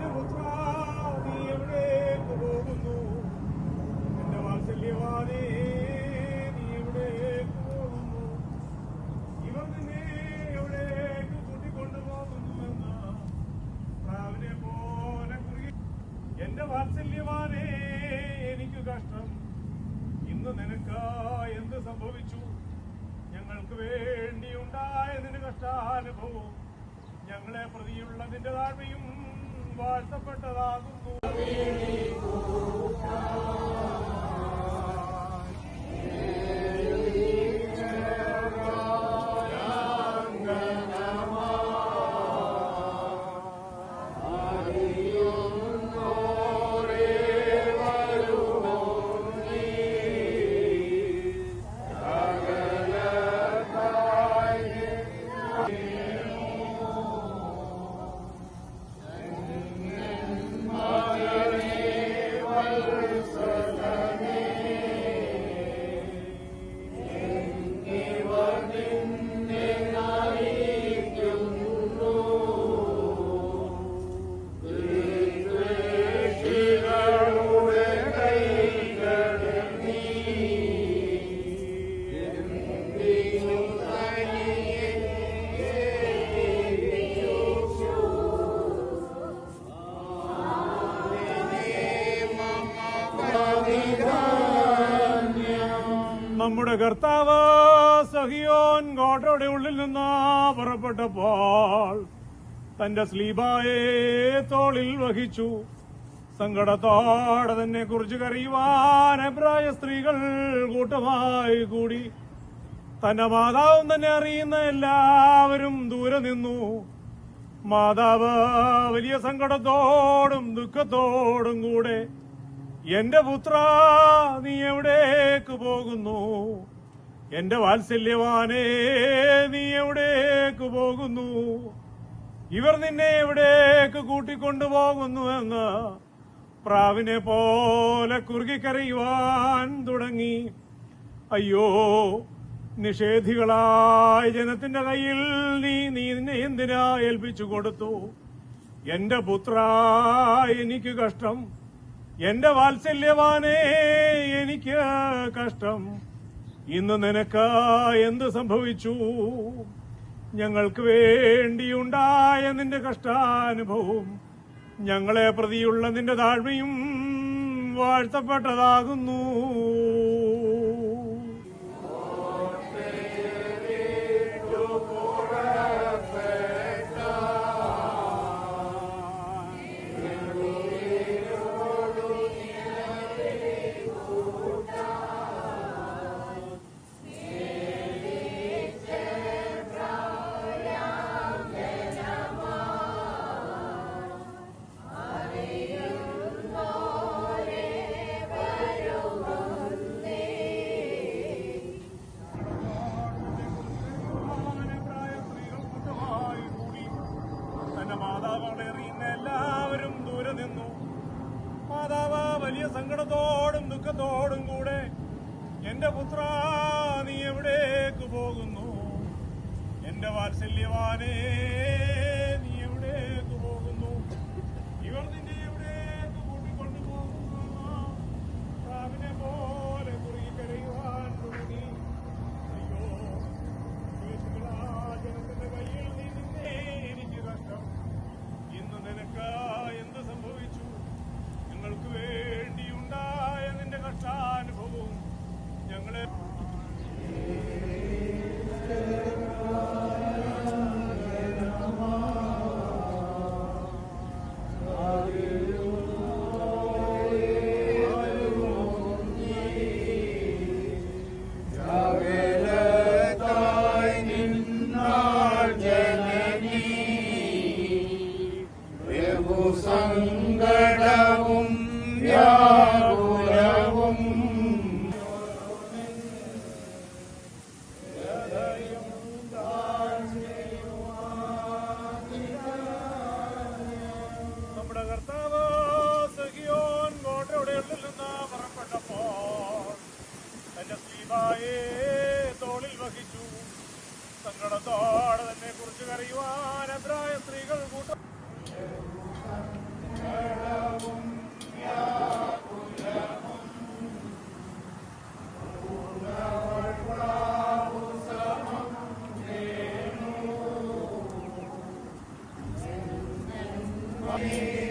എന്റെ പുത്ര നീ എവിടേക്ക് പോകുന്നു? എന്റെ വാത്സല്യവാനേ നീ എവിടേക്ക് പോകുന്നു? ഇവർ നിന്നെ എവിടേക്ക് കൂട്ടിക്കൊണ്ടുപോകുന്നുവെന്ന് പ്രാവിനെ പോലെ കുറുകി. എന്റെ വാത്സല്യവാനേ എനിക്ക് കഷ്ടം. ഇന്ന് നിനക്ക് എന്ത് സംഭവിച്ചു? ഞങ്ങൾക്ക് വേണ്ടിയുണ്ടായ നിന്റെ കഷ്ടാനുഭവം ഞങ്ങളെ പ്രതിയുള്ള നിന്റെ താഴ്മയും വാഴ്ത്തപ്പെട്ടതാകുന്നു. നമ്മുടെ കർത്താവ് സഹിയോൻ കോട്ടയുടെ ഉള്ളിൽ നിന്ന് പുറപ്പെട്ടപ്പോൾ തന്റെ സ്ലീബായെ തോളിൽ വഹിച്ചു. സങ്കടത്തോടെ തന്നെ കുറിച്ച് കരയുവാൻ എബ്രായ സ്ത്രീകൾ കൂട്ടമായി കൂടി. തന്റെ മാതാവും തന്നെ അറിയുന്ന എല്ലാവരും ദൂരെ നിന്നു. മാതാവ് വലിയ സങ്കടത്തോടും ദുഃഖത്തോടും കൂടെ എന്റെ പുത്ര നീ എവിടേക്ക് പോകുന്നു? എന്റെ വാത്സല്യവാനേ നീ എവിടേക്ക് പോകുന്നു? ഇവർ നിന്നെ എവിടേക്ക് കൂട്ടിക്കൊണ്ടുപോകുന്നുവെന്ന് പ്രാവിനെ പോലെ കുറുകിക്കരയുവാൻ തുടങ്ങി. അയ്യോ, നിഷേധികളായ ജനത്തിന്റെ കയ്യിൽ നീ നിന്നെ എന്തിനാ ഏൽപ്പിച്ചു കൊടുത്തു? എന്റെ പുത്ര എനിക്ക് കഷ്ടം. എന്റെ വാത്സല്യവാനേ എനിക്ക് കഷ്ടം. ഇന്ന് നിനക്ക് എന്ത് സംഭവിച്ചു? ഞങ്ങൾക്ക് വേണ്ടിയുണ്ടായ നിന്റെ കഷ്ടാനുഭവം ഞങ്ങളെ പ്രതിയുള്ള നിന്റെ താഴ്മയും വാഴ്ത്തപ്പെട്ടതാകുന്നു. എല്ലാവരും ദൂരെ നിന്നു. മാതാവ് വലിയ സങ്കടത്തോടും ദുഃഖത്തോടും കൂടെ എന്റെ പുത്ര നീ എവിടേക്ക് പോകുന്നു? എന്റെ വാത്സല്യവാനേ നീ എവിടേക്ക് പോകുന്നു? ഇവർ നിന്നെ എവിടേക്ക് കൂട്ടിക്കൊണ്ടുപോകുന്നു? പ്രാവിനെ പോലെ കുറുകിക്കരയുവാൻ തുടങ്ങി. അയ്യോ, ജനത്തിന്റെ കയ്യിൽ നീ നിന്നെ എനിക്ക് കഷ്ടം. ഇന്ന് നിനക്ക് എന്ത് സംഭവിച്ചു? ഞങ്ങൾക്ക് വേണ്ടിയുണ്ടായ നിന്റെ കഷ്ടാനുഭവം ഞങ്ങളെ സങ്കടവും വ്യാകുലവും നമ്മുടെ കർത്താവ് സഹിയോൻ കോട്ടയുടെ ഉള്ളിൽ നിന്ന് പുറപ്പെട്ടപ്പോൾ തന്റെ സ്ലീബായെ തോളിൽ വഹിച്ചു. സങ്കടത്തോടെ തന്നെ കുറിച്ച് കരയുവാൻ എബ്രായ സ്ത്രീകൾ കൂട്ടം Amen.